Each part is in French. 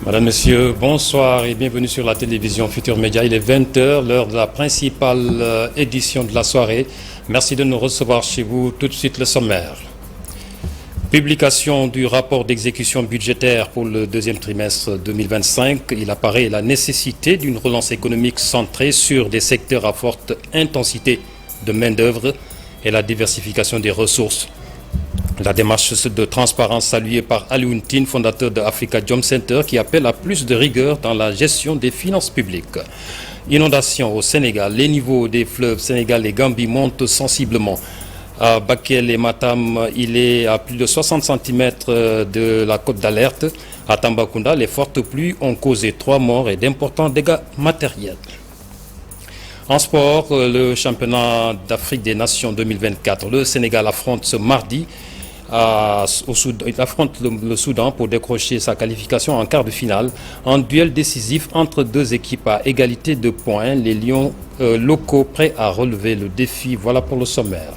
Madame, Monsieur, bonsoir et bienvenue sur la télévision Futur Média. Il est 20h, l'heure de la principale édition de la soirée. Merci de nous recevoir chez vous. Tout de suite le sommaire. Publication du rapport d'exécution budgétaire pour le deuxième trimestre 2025. Il apparaît la nécessité d'une relance économique centrée sur des secteurs à forte intensité de main-d'œuvre et la diversification des ressources. La démarche de transparence saluée par Alioune Tine, fondateur de Africa Jom Center, qui appelle à plus de rigueur dans la gestion des finances publiques. Inondation au Sénégal. Les niveaux des fleuves Sénégal et Gambie montent sensiblement. À Bakel et Matam, il est à plus de 60 cm de la côte d'alerte. À Tambacounda, les fortes pluies ont causé 3 morts et d'importants dégâts matériels. En sport, le championnat d'Afrique des Nations 2024. Le Sénégal affronte ce mardi il affronte le Soudan pour décrocher sa qualification en quart de finale. Un duel décisif entre deux équipes à égalité de points. Les Lions locaux prêts à relever le défi. Voilà pour le sommaire.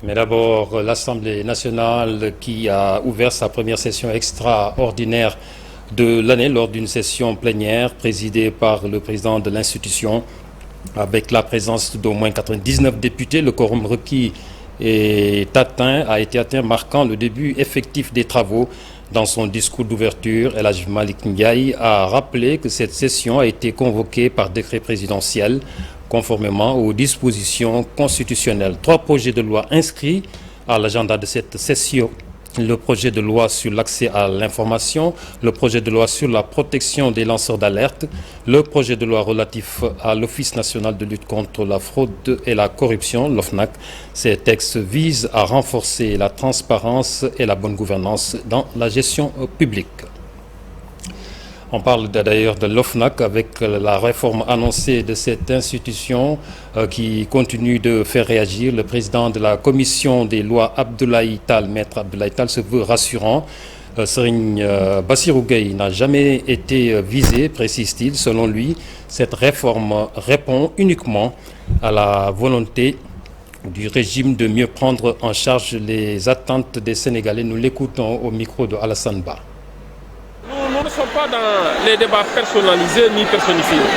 Mais d'abord, l'Assemblée nationale qui a ouvert sa première session extraordinaire de l'année lors d'une session plénière présidée par le président de l'institution. Avec la présence d'au moins 99 députés, le quorum requis a été atteint, marquant le début effectif des travaux. Dans son discours d'ouverture, El Hadji Malick Ndiaye a rappelé que cette session a été convoquée par décret présidentiel conformément aux dispositions constitutionnelles. 3 projets de loi inscrits à l'agenda de cette session. Le projet de loi sur l'accès à l'information, le projet de loi sur la protection des lanceurs d'alerte, le projet de loi relatif à l'Office national de lutte contre la fraude et la corruption, l'OFNAC. Ces textes visent à renforcer la transparence et la bonne gouvernance dans la gestion publique. On parle d'ailleurs de l'OFNAC avec la réforme annoncée de cette institution qui continue de faire réagir. Le président de la commission des lois, Abdoulaye Tall, maître Abdoulaye Tall, se veut rassurant. Serigne Bassirou Gueye n'a jamais été visé, précise-t-il. Selon lui, cette réforme répond uniquement à la volonté du régime de mieux prendre en charge les attentes des Sénégalais. Nous l'écoutons au micro de Alassane Ba. Nous ne sommes pas dans les débats personnalisés ni personnifiés.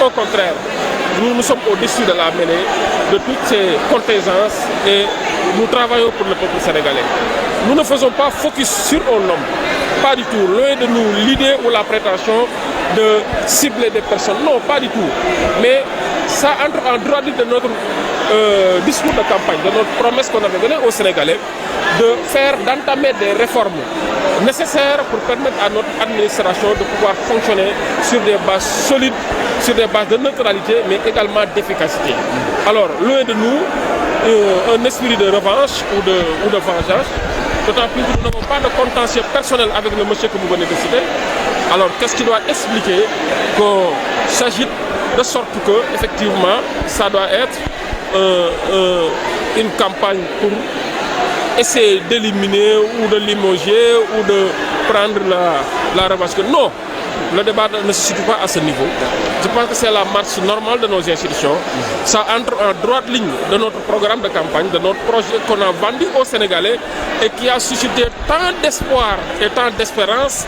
Au contraire, nous sommes au-dessus de la mêlée de toutes ces contingences et nous travaillons pour le peuple sénégalais. Nous ne faisons pas focus sur un homme, pas du tout. Loin de nous l'idée ou la prétention de cibler des personnes. Non, pas du tout. Mais ça entre en droit de notre discours de campagne, de notre promesse qu'on avait donnée aux Sénégalais d'entamer des réformes nécessaires pour permettre à notre administration de pouvoir fonctionner sur des bases solides, sur des bases de neutralité, mais également d'efficacité. Alors, loin de nous, un esprit de revanche ou de vengeance, d'autant plus que nous n'avons pas de contentieux personnel avec le monsieur que vous venez de citer. Alors, qu'est-ce qui doit expliquer qu'on s'agite de sorte que, effectivement, ça doit être une campagne pour essayer d'éliminer ou de limoger ou de prendre la revanche. Non, le débat ne se situe pas à ce niveau. Je pense que c'est la marche normale de nos institutions. Ça entre en droite ligne de notre programme de campagne, de notre projet qu'on a vendu aux Sénégalais et qui a suscité tant d'espoir et tant d'espérance.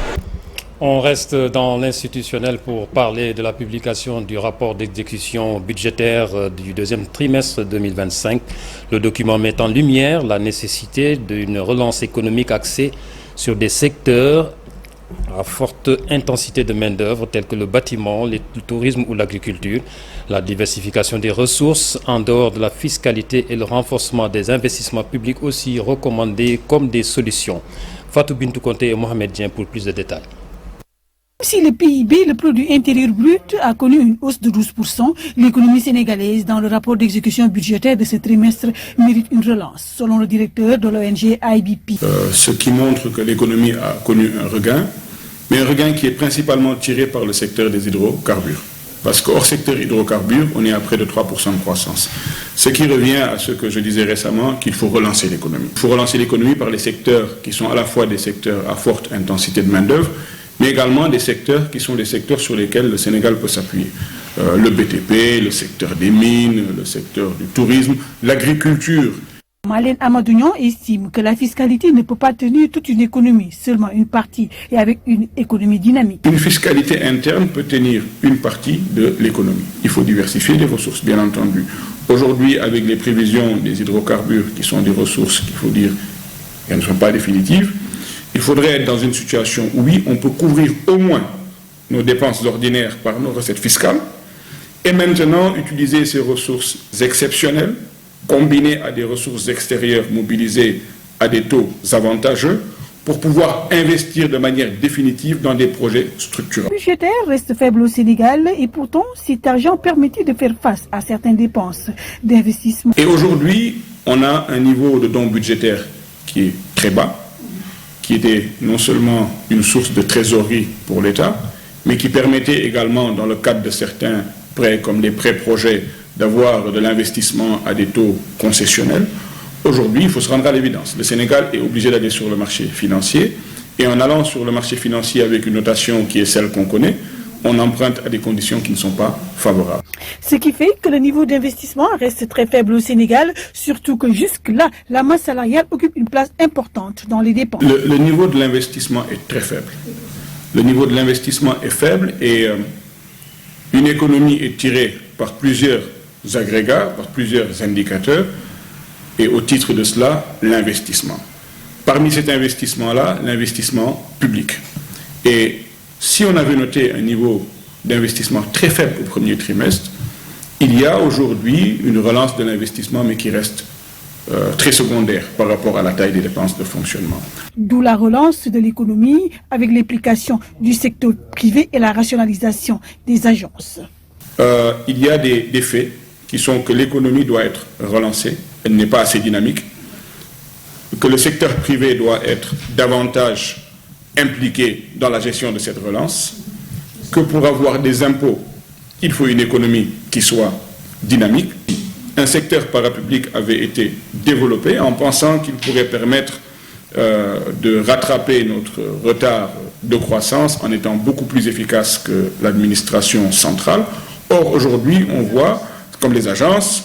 On reste dans l'institutionnel pour parler de la publication du rapport d'exécution budgétaire du deuxième trimestre 2025. Le document met en lumière la nécessité d'une relance économique axée sur des secteurs à forte intensité de main-d'œuvre tels que le bâtiment, le tourisme ou l'agriculture, la diversification des ressources en dehors de la fiscalité et le renforcement des investissements publics aussi recommandés comme des solutions. Fatou Bintou Conté et Mohamed Dien pour plus de détails. Si le PIB, le produit intérieur brut, a connu une hausse de 12%, l'économie sénégalaise, dans le rapport d'exécution budgétaire de ce trimestre, mérite une relance, selon le directeur de l'ONG IBP. Ce qui montre que l'économie a connu un regain, mais un regain qui est principalement tiré par le secteur des hydrocarbures. Parce qu'hors secteur hydrocarbures, on est à près de 3% de croissance. Ce qui revient à ce que je disais récemment, qu'il faut relancer l'économie. Il faut relancer l'économie par les secteurs qui sont à la fois des secteurs à forte intensité de main-d'œuvre, mais également des secteurs qui sont les secteurs sur lesquels le Sénégal peut s'appuyer. Le BTP, le secteur des mines, le secteur du tourisme, l'agriculture. Malène Amadounian estime que la fiscalité ne peut pas tenir toute une économie, seulement une partie, et avec une économie dynamique. Une fiscalité interne peut tenir une partie de l'économie. Il faut diversifier les ressources, bien entendu. Aujourd'hui, avec les prévisions des hydrocarbures, qui sont des ressources qu'il faut dire qu'elles ne sont pas définitives, il faudrait être dans une situation où, oui, on peut couvrir au moins nos dépenses ordinaires par nos recettes fiscales, et maintenant utiliser ces ressources exceptionnelles, combinées à des ressources extérieures mobilisées à des taux avantageux, pour pouvoir investir de manière définitive dans des projets structurants. Le budgétaire reste faible au Sénégal et pourtant cet argent permettait de faire face à certaines dépenses d'investissement. Et aujourd'hui, on a un niveau de dons budgétaires qui est très bas, qui était non seulement une source de trésorerie pour l'État, mais qui permettait également, dans le cadre de certains prêts, comme les prêts projets, d'avoir de l'investissement à des taux concessionnels. Aujourd'hui, il faut se rendre à l'évidence. Le Sénégal est obligé d'aller sur le marché financier, et en allant sur le marché financier avec une notation qui est celle qu'on connaît, on emprunte à des conditions qui ne sont pas favorables. Ce qui fait que le niveau d'investissement reste très faible au Sénégal, surtout que jusque-là, la masse salariale occupe une place importante dans les dépenses. Le niveau de l'investissement est très faible. Le niveau de l'investissement est faible et une économie est tirée par plusieurs agrégats, par plusieurs indicateurs, et au titre de cela, l'investissement. Parmi cet investissement-là, l'investissement public. Et si on avait noté un niveau d'investissement très faible au premier trimestre, il y a aujourd'hui une relance de l'investissement, mais qui reste très secondaire par rapport à la taille des dépenses de fonctionnement. D'où la relance de l'économie avec l'implication du secteur privé et la rationalisation des agences. Il y a des faits qui sont que l'économie doit être relancée, elle n'est pas assez dynamique, que le secteur privé doit être davantage impliqué dans la gestion de cette relance, que pour avoir des impôts, il faut une économie qui soit dynamique. Un secteur parapublic avait été développé en pensant qu'il pourrait permettre de rattraper notre retard de croissance en étant beaucoup plus efficace que l'administration centrale. Or, aujourd'hui, on voit, comme les agences,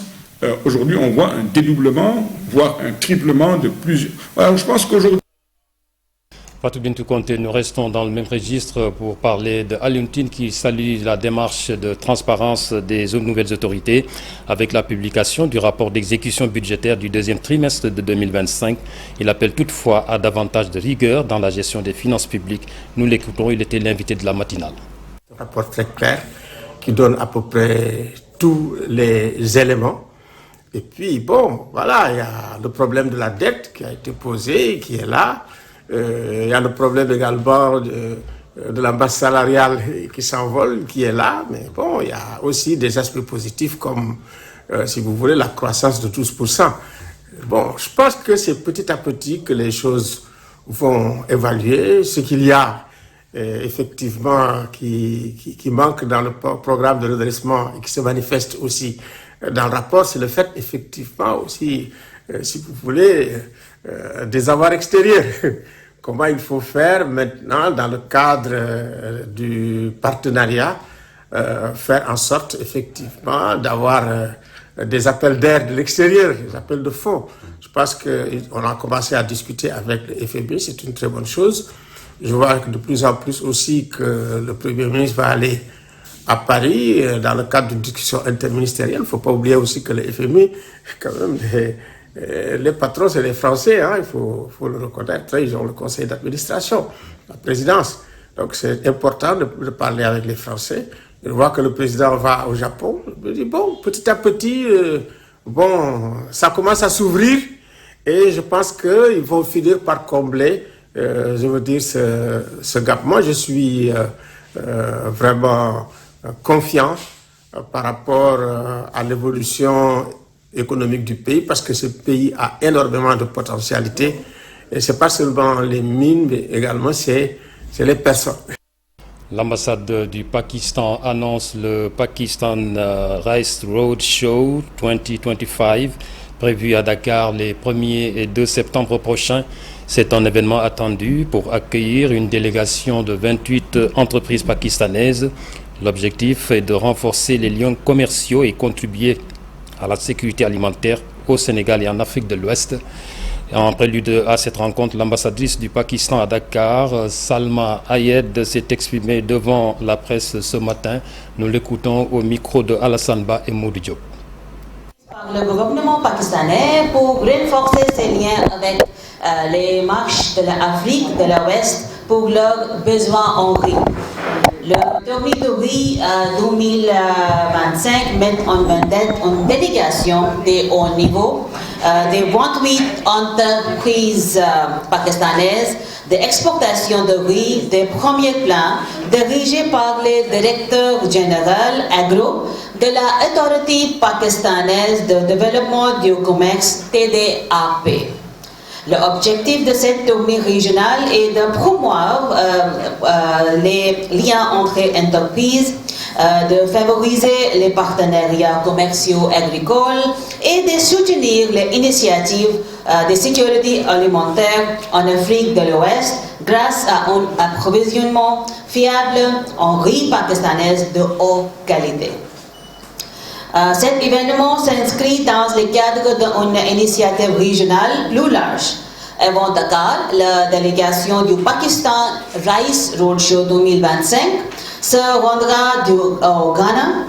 aujourd'hui, on voit un dédoublement, voire un triplement de plusieurs... Alors, je pense qu'aujourd'hui... Fatou Bintou Konté, nous restons dans le même registre pour parler de Alioune Tine qui salue la démarche de transparence des nouvelles autorités avec la publication du rapport d'exécution budgétaire du deuxième trimestre de 2025. Il appelle toutefois à davantage de rigueur dans la gestion des finances publiques. Nous l'écoutons, il était l'invité de la matinale. Un rapport très clair qui donne à peu près tous les éléments. Et puis, bon, voilà, il y a le problème de la dette qui a été posé, qui est là. Il y a le problème également de la masse salariale qui s'envole, qui est là. Mais bon, il y a aussi des aspects positifs comme, si vous voulez, la croissance de 12%. Bon, je pense que c'est petit à petit que les choses vont évaluer. Ce qu'il y a, effectivement, qui manque dans le programme de redressement et qui se manifeste aussi dans le rapport, c'est le fait, effectivement, aussi, si vous voulez, des avoirs extérieurs. Comment il faut faire maintenant, dans le cadre du partenariat, faire en sorte, effectivement, d'avoir des appels d'air de l'extérieur, des appels de fonds. Je pense qu'on a commencé à discuter avec le FMI, c'est une très bonne chose. Je vois que de plus en plus aussi que le Premier ministre va aller à Paris dans le cadre d'une discussion interministérielle. Il ne faut pas oublier aussi que le FMI, quand même, les patrons, c'est les Français, hein, il faut le reconnaître. Ils ont le conseil d'administration, la présidence. Donc c'est important de parler avec les Français. Je vois que le président va au Japon. Je me dis, bon, petit à petit, bon, ça commence à s'ouvrir et je pense qu'ils vont finir par combler, je veux dire, ce gap. Moi, je suis vraiment confiant par rapport à l'évolution économique du pays, parce que ce pays a énormément de potentialité. Et ce n'est pas seulement les mines, mais également c'est les personnes. L'ambassade du Pakistan annonce le Pakistan Rice Road Show 2025, prévu à Dakar les 1er et 2 septembre prochains. C'est un événement attendu pour accueillir une délégation de 28 entreprises pakistanaises. L'objectif est de renforcer les liens commerciaux et contribuer à la sécurité alimentaire au Sénégal et en Afrique de l'Ouest. En prélude à cette rencontre, l'ambassadrice du Pakistan à Dakar, Salma Ayed, s'est exprimée devant la presse ce matin. Nous l'écoutons au micro de Alassane Ba et Moudi Diop. Le gouvernement pakistanais pour renforcer ses liens avec les marches de l'Afrique de l'Ouest pour leurs besoins en riz. Le permis de riz 2025 met en vedette une délégation de haut niveau des 28 entreprises pakistanaises d'exportation de riz de premier plan dirigées par le directeur général agro de la Autorité pakistanaise de développement du commerce TDAP. L'objectif de cette tournée régionale est de promouvoir les liens entre entreprises, de favoriser les partenariats commerciaux agricoles et de soutenir les initiatives de sécurité alimentaire en Afrique de l'Ouest grâce à un approvisionnement fiable en riz pakistanaise de haute qualité. Cet événement s'inscrit dans le cadre d'une initiative régionale plus large. Avant Dakar, la délégation du Pakistan Rice Roadshow 2025 se rendra au Ghana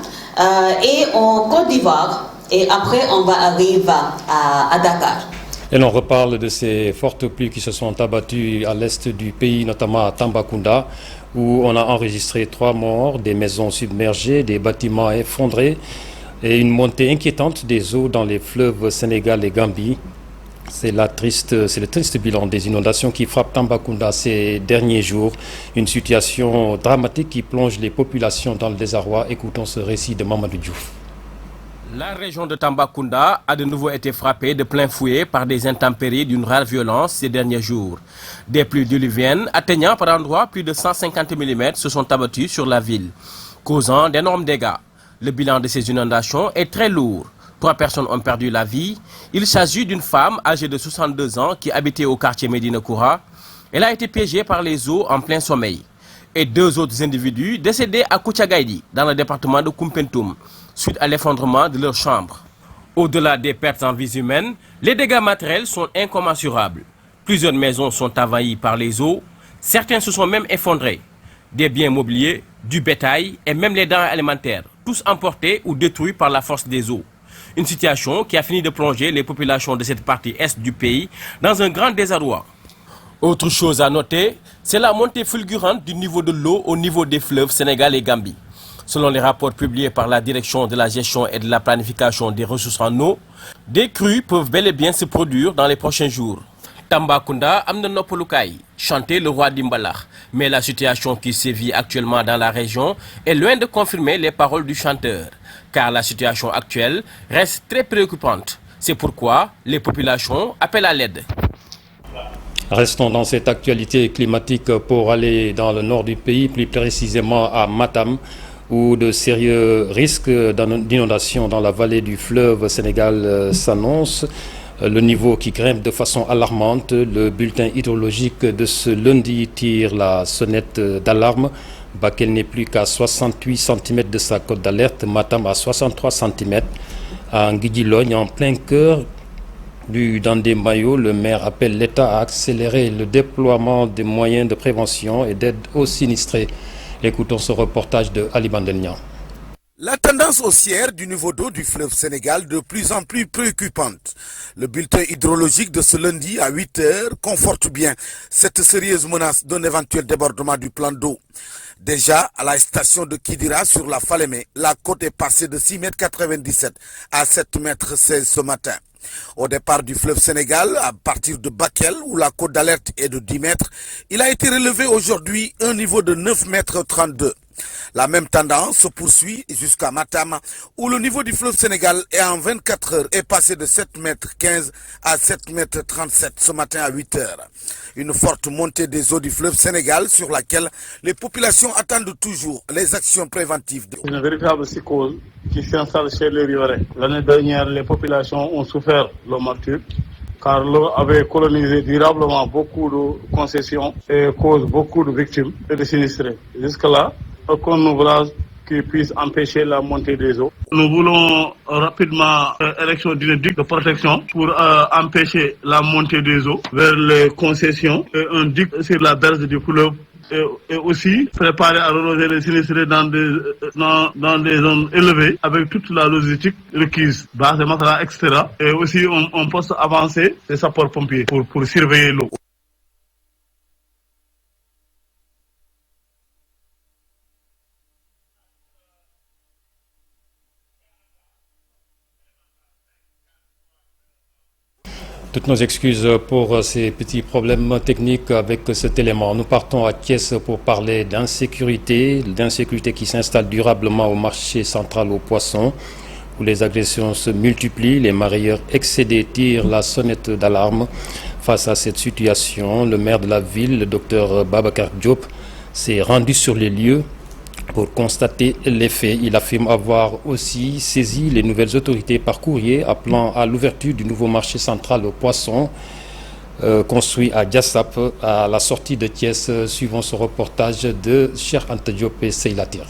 et en Côte d'Ivoire, et après on va arriver à Dakar. Et l'on reparle de ces fortes pluies qui se sont abattues à l'est du pays, notamment à Tambacounda, où on a enregistré 3 morts, des maisons submergées, des bâtiments effondrés et une montée inquiétante des eaux dans les fleuves Sénégal et Gambie. C'est le triste bilan des inondations qui frappent Tambacounda ces derniers jours. Une situation dramatique qui plonge les populations dans le désarroi. Écoutons ce récit de Mamadou Diouf. La région de Tambacounda a de nouveau été frappée de plein fouet par des intempéries d'une rare violence ces derniers jours. Des pluies diluviennes atteignant par endroits plus de 150 mm se sont abattues sur la ville, causant d'énormes dégâts. Le bilan de ces inondations est très lourd. 3 personnes ont perdu la vie. Il s'agit d'une femme âgée de 62 ans qui habitait au quartier Médina Koura. Elle a été piégée par les eaux en plein sommeil. Et 2 autres individus décédés à Koutiagaïdi, dans le département de Koumpentoum, suite à l'effondrement de leur chambre. Au-delà des pertes en vies humaines, les dégâts matériels sont incommensurables. Plusieurs maisons sont envahies par les eaux. Certains se sont même effondrés. Des biens mobiliers, du bétail et même les denrées alimentaires, tous emportés ou détruits par la force des eaux. Une situation qui a fini de plonger les populations de cette partie est du pays dans un grand désarroi. Autre chose à noter, c'est la montée fulgurante du niveau de l'eau au niveau des fleuves Sénégal et Gambie. Selon les rapports publiés par la Direction de la gestion et de la planification des ressources en eau, des crues peuvent bel et bien se produire dans les prochains jours. Tambacounda Amna Nopolukai, chantait le roi d'Imbalakh. Mais la situation qui sévit actuellement dans la région est loin de confirmer les paroles du chanteur. Car la situation actuelle reste très préoccupante. C'est pourquoi les populations appellent à l'aide. Restons dans cette actualité climatique pour aller dans le nord du pays, plus précisément à Matam, où de sérieux risques d'inondation dans la vallée du fleuve Sénégal s'annoncent. Le niveau qui grimpe de façon alarmante. Le bulletin hydrologique de ce lundi tire la sonnette d'alarme. Bakel n'est plus qu'à 68 cm de sa cote d'alerte, Matam à 63 cm. À Nguidilogne, en plein cœur du Dandé-Mayo, le maire appelle l'État à accélérer le déploiement des moyens de prévention et d'aide aux sinistrés. Écoutons ce reportage de Ali Bandelnian. La tendance haussière du niveau d'eau du fleuve Sénégal de plus en plus préoccupante. Le bulletin hydrologique de ce lundi à 8 heures conforte bien cette sérieuse menace d'un éventuel débordement du plan d'eau. Déjà, à la station de Kidira sur la Falémé, la côte est passée de 6,97 m à 7,16 m ce matin. Au départ du fleuve Sénégal, à partir de Bakel, où la cote d'alerte est de 10 mètres, il a été relevé aujourd'hui un niveau de 9 mètres 32. La même tendance se poursuit jusqu'à Matam, où le niveau du fleuve Sénégal est en 24 heures est passé de 7 mètres 15 à 7 mètres 37 ce matin à 8 heures. Une forte montée des eaux du fleuve Sénégal sur laquelle les populations attendent toujours les actions préventives. Une véritable psychose qui s'installe chez les riverains. L'année dernière, les populations ont souffert le martyre, car l'eau avait colonisé durablement beaucoup de concessions et cause beaucoup de victimes et de sinistrés. Jusque-là, aucun ouvrage qui puisse empêcher la montée des eaux. Nous voulons rapidement érection d'une digue de protection pour empêcher la montée des eaux vers les concessions et un digue sur la berge du fleuve et aussi préparer à reloger les sinistrés dans des zones élevées avec toute la logistique requise, base de matériel, etc. Et aussi on poste avancer des sapeurs-pompiers pour surveiller l'eau. Toutes nos excuses pour ces petits problèmes techniques avec cet élément. Nous partons à Thiès pour parler d'insécurité qui s'installe durablement au marché central aux poissons, où les agressions se multiplient, les marailleurs excédés tirent la sonnette d'alarme. Face à cette situation, le maire de la ville, le docteur Babacar Diop, s'est rendu sur les lieux pour constater les faits. Il affirme avoir aussi saisi les nouvelles autorités par courrier appelant à l'ouverture du nouveau marché central aux poissons construit à Diassap à la sortie de Thiès, suivant ce reportage de Cheikh Anta Diop et Seylatir.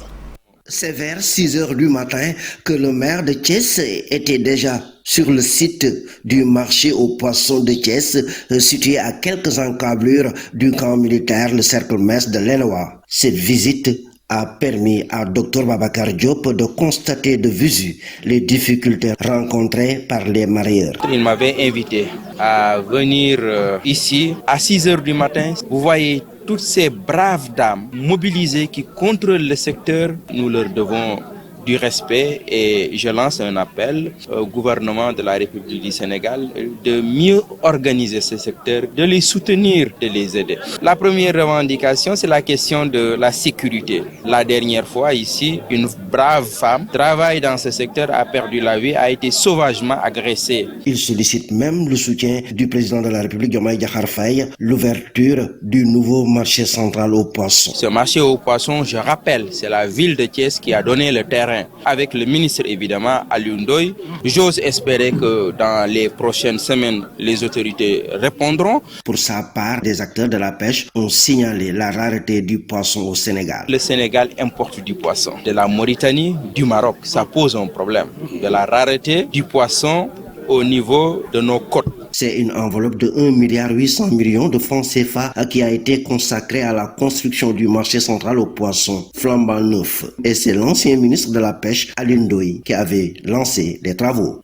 C'est vers 6 heures du matin que le maire de Thiès était déjà sur le site du marché aux poissons de Thiès, situé à quelques encablures du camp militaire, le cercle mess de l'Enoa. Cette visite a permis à Dr Babacar Diop de constater de visu les difficultés rencontrées par les marailleurs. Il m'avait invité à venir ici à 6 heures du matin. Vous voyez toutes ces braves dames mobilisées qui contrôlent le secteur. Nous leur devons du respect et je lance un appel au gouvernement de la République du Sénégal de mieux organiser ce secteur, de les soutenir, de les aider. La première revendication, c'est la question de la sécurité. La dernière fois ici, une brave femme travaille dans ce secteur, a perdu la vie, a été sauvagement agressée. Il sollicite même le soutien du président de la République, Diomaye Diakhar Faye, l'ouverture du nouveau marché central aux poissons. Ce marché aux poissons, je rappelle, c'est la ville de Thiès qui a donné le terrain. Avec le ministre évidemment Aliou Ndoye, j'ose espérer que dans les prochaines semaines, les autorités répondront. Pour sa part, des acteurs de la pêche ont signalé la rareté du poisson au Sénégal. Le Sénégal importe du poisson de la Mauritanie, du Maroc. Ça pose un problème de la rareté du poisson au niveau de nos côtes. C'est une enveloppe de 1,8 milliard de francs CFA qui a été consacrée à la construction du marché central aux poissons flambant neuf. Et c'est l'ancien ministre de la Pêche, Aliou Ndoye, qui avait lancé les travaux.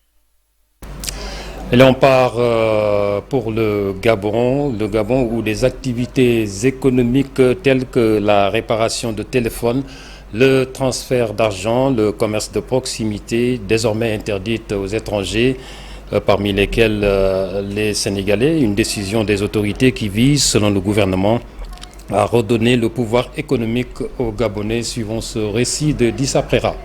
Et là on part pour le Gabon où des activités économiques telles que la réparation de téléphones, le transfert d'argent, le commerce de proximité, désormais interdites aux étrangers, parmi lesquels les Sénégalais, une décision des autorités qui vise, selon le gouvernement, à redonner le pouvoir économique aux Gabonais, suivant ce récit de Dissa Prera.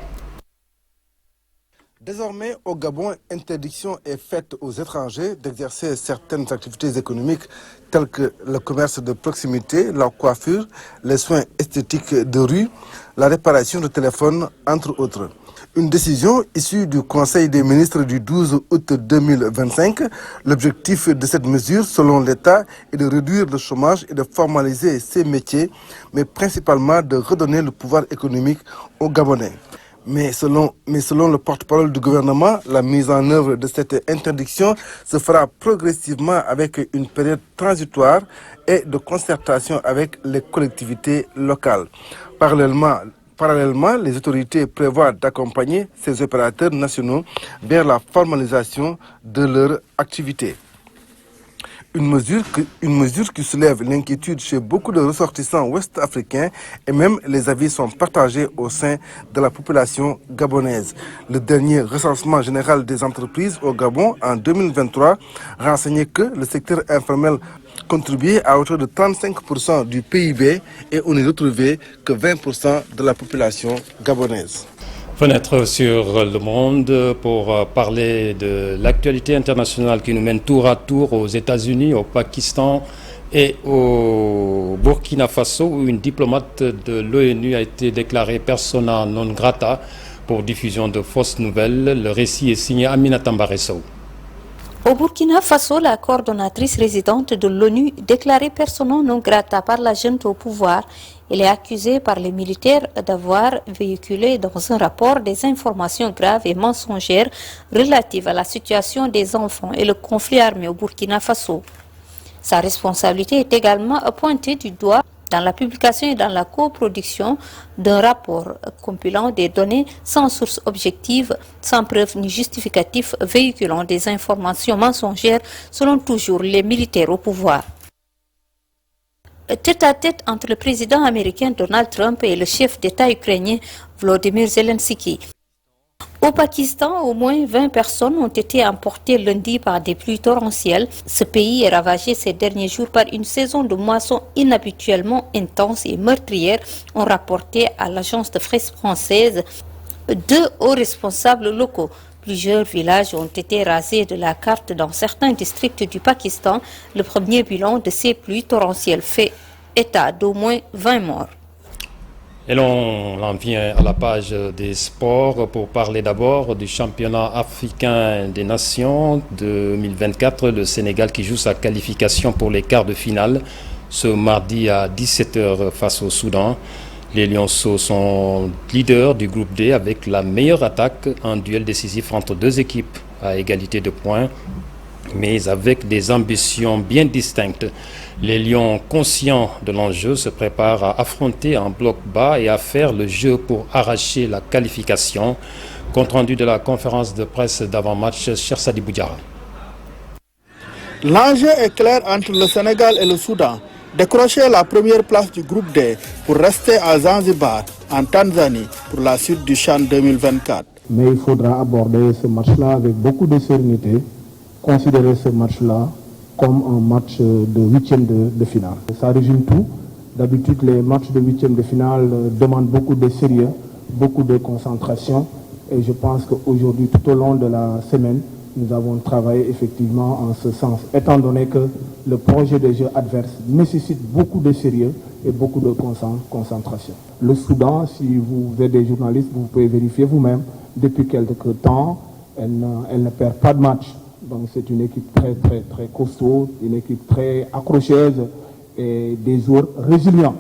Désormais, au Gabon, interdiction est faite aux étrangers d'exercer certaines activités économiques telles que le commerce de proximité, la coiffure, les soins esthétiques de rue, la réparation de téléphones, entre autres. Une décision issue du Conseil des ministres du 12 août 2025. L'objectif de cette mesure, selon l'État, est de réduire le chômage et de formaliser ces métiers, mais principalement de redonner le pouvoir économique aux Gabonais. Mais selon le porte-parole du gouvernement, la mise en œuvre de cette interdiction se fera progressivement avec une période transitoire et de concertation avec les collectivités locales. Parallèlement, les autorités prévoient d'accompagner ces opérateurs nationaux vers la formalisation de leur activité. Une mesure qui soulève l'inquiétude chez beaucoup de ressortissants ouest-africains et même les avis sont partagés au sein de la population gabonaise. Le dernier recensement général des entreprises au Gabon en 2023 renseignait que le secteur informel contribuait à hauteur de 35% du PIB et on n'y retrouvait que 20% de la population gabonaise. Fenêtre sur le monde pour parler de l'actualité internationale qui nous mène tour à tour aux États-Unis, au Pakistan et au Burkina Faso où une diplomate de l'ONU a été déclarée persona non grata pour diffusion de fausses nouvelles. Le récit est signé Aminata Mbaresso. Au Burkina Faso, la coordonnatrice résidente de l'ONU déclarée persona non grata par la junte au pouvoir, elle est accusée par les militaires d'avoir véhiculé dans un rapport des informations graves et mensongères relatives à la situation des enfants et le conflit armé au Burkina Faso. Sa responsabilité est également pointée du doigt dans la publication et dans la coproduction d'un rapport compilant des données sans source objective, sans preuve ni justificatif, véhiculant des informations mensongères selon toujours les militaires au pouvoir. Tête-à-tête entre le président américain Donald Trump et le chef d'État ukrainien Volodymyr Zelensky. Au Pakistan, au moins 20 personnes ont été emportées lundi par des pluies torrentielles. Ce pays est ravagé ces derniers jours par une saison de moisson inhabituellement intense et meurtrière, ont rapporté à l'agence de presse française 2 hauts responsables locaux. Plusieurs villages ont été rasés de la carte dans certains districts du Pakistan. Le premier bilan de ces pluies torrentielles fait état d'au moins 20 morts. Et l'on en vient à la page des sports pour parler d'abord du championnat africain des nations 2024. Le Sénégal qui joue sa qualification pour les quarts de finale ce mardi à 17h face au Soudan. Les Lionceaux sont leaders du groupe D avec la meilleure attaque, un duel décisif entre 2 équipes à égalité de points, mais avec des ambitions bien distinctes. Les Lions, conscients de l'enjeu, se préparent à affronter un bloc bas et à faire le jeu pour arracher la qualification. Compte rendu de la conférence de presse d'avant-match, Chersadi Boudjara. L'enjeu est clair entre le Sénégal et le Soudan. Décrocher la première place du groupe D pour rester à Zanzibar, en Tanzanie, pour la suite du CHAN 2024. Mais il faudra aborder ce match-là avec beaucoup de sérénité, considérer ce match-là comme un match de 8e de finale. Ça résume tout. D'habitude, les matchs de 8e de finale demandent beaucoup de sérieux, beaucoup de concentration. Et je pense qu'aujourd'hui, tout au long de la semaine, nous avons travaillé effectivement en ce sens, étant donné que le projet de jeu adverse nécessite beaucoup de sérieux et beaucoup de concentration. Le Soudan, si vous êtes des journalistes, vous pouvez vérifier vous-même, depuis quelque temps, elle ne perd pas de match. Donc c'est une équipe très costaud, une équipe très accrocheuse et des joueurs résilients.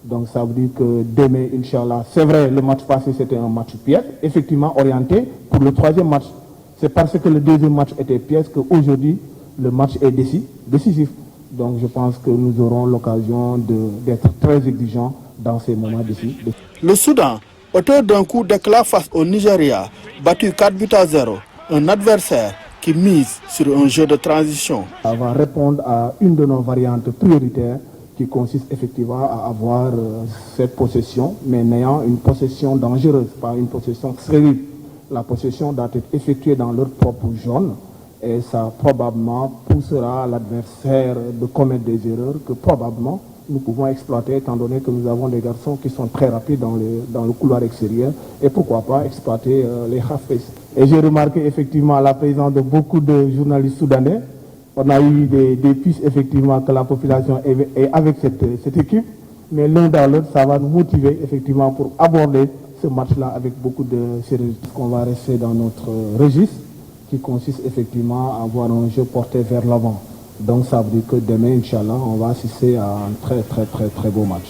Donc ça veut dire que demain, Inch'Allah, c'est vrai, le match passé c'était un match piège, effectivement orienté pour le 3e match. C'est parce que le 2e match était piège qu'aujourd'hui, le match est décisif. Donc je pense que nous aurons l'occasion d'être très exigeants dans ces moments décisifs. Le Soudan, auteur d'un coup d'éclat face au Nigeria, battu 4-0, un adversaire qui mise sur un jeu de transition. Ça va répondre à une de nos variantes prioritaires qui consiste effectivement à avoir cette possession, mais n'ayant une possession dangereuse, pas une possession stérile. La possession doit être effectuée dans leur propre zone et ça probablement poussera l'adversaire de commettre des erreurs que probablement nous pouvons exploiter étant donné que nous avons des garçons qui sont très rapides dans le couloir extérieur et pourquoi pas exploiter les half-pace. Et j'ai remarqué effectivement la présence de beaucoup de journalistes soudanais. On a eu des pistes effectivement que la population est avec cette équipe, mais l'un dans l'autre ça va nous motiver effectivement pour aborder ce match-là avec beaucoup de sérieux. On va rester dans notre registre qui consiste effectivement à avoir un jeu porté vers l'avant. Donc ça veut dire que demain, Inch'Allah, on va assister à un très beau match.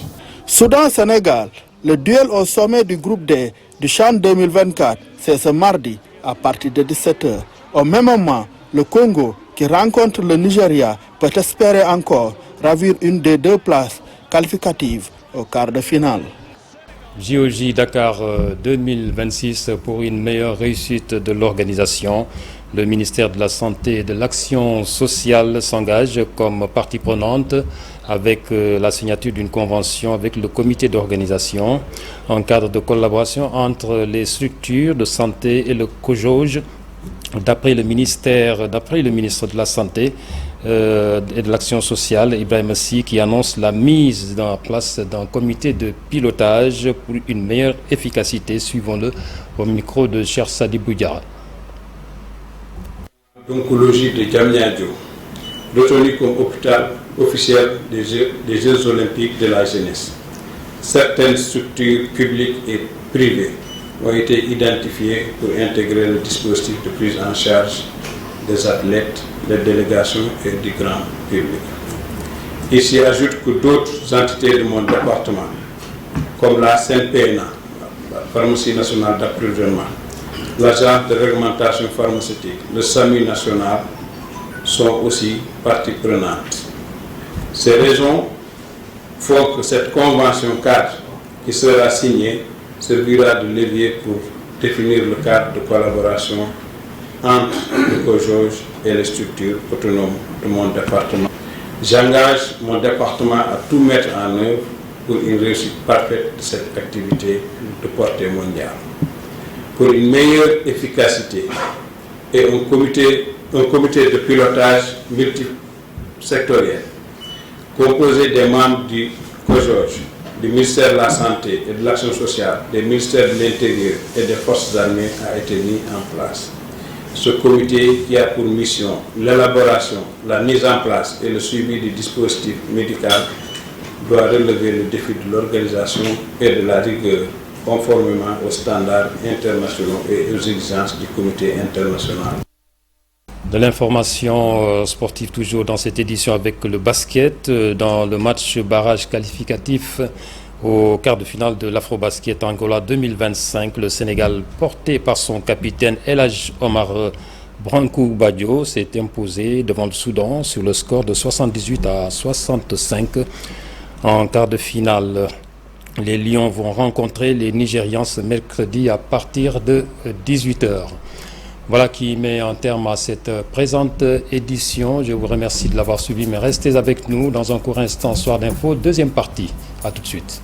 Soudan-Sénégal, le duel au sommet du groupe D du CHAN 2024, c'est ce mardi à partir de 17h. Au même moment, le Congo qui rencontre le Nigeria peut espérer encore ravir une des 2 places qualificatives au quart de finale. JOJ Dakar 2026 pour une meilleure réussite de l'organisation. Le ministère de la Santé et de l'Action sociale s'engage comme partie prenante avec la signature d'une convention avec le comité d'organisation en cadre de collaboration entre les structures de santé et le COJOJ. D'après le ministre de la Santé et de l'Action sociale, Ibrahim Sy, qui annonce la mise en place d'un comité de pilotage pour une meilleure efficacité. Suivons-le au micro de Cheikh Sadibou Diarra. L'oncologie de Diamniadio, retenu comme hôpital officiel des Jeux olympiques de la jeunesse. Certaines structures publiques et privées ont été identifiées pour intégrer le dispositif de prise en charge des athlètes, des délégations et du grand public. Il s'y ajoute que d'autres entités de mon département, comme la CNPNA, la Pharmacie nationale d'approvisionnement, l'Agence de réglementation pharmaceutique, le SAMU national, sont aussi parties prenantes. Ces raisons font que cette convention cadre qui sera signée servira de levier pour définir le cadre de collaboration entre le COJOJ et les structures autonomes de mon département. J'engage mon département à tout mettre en œuvre pour une réussite parfaite de cette activité de portée mondiale. Pour une meilleure efficacité et un comité de pilotage multisectoriel composé des membres du COJOJ, du ministère de la Santé et de l'Action sociale, des ministères de l'Intérieur et des Forces armées a été mis en place. Ce comité, qui a pour mission l'élaboration, la mise en place et le suivi du dispositif médical, doit relever le défi de l'organisation et de la rigueur, conformément aux standards internationaux et aux exigences du comité international. De l'information sportive toujours dans cette édition avec le basket. Dans le match barrage qualificatif au quart de finale de l'Afrobasket Angola 2025, le Sénégal, porté par son capitaine El Hadj Omar Brankou Badio, s'est imposé devant le Soudan sur le score de 78-65 en quart de finale. Les Lions vont rencontrer les Nigérians ce mercredi à partir de 18h. Voilà qui met un terme à cette présente édition. Je vous remercie de l'avoir suivi, mais restez avec nous dans un court instant. Soir d'info, deuxième partie. À tout de suite.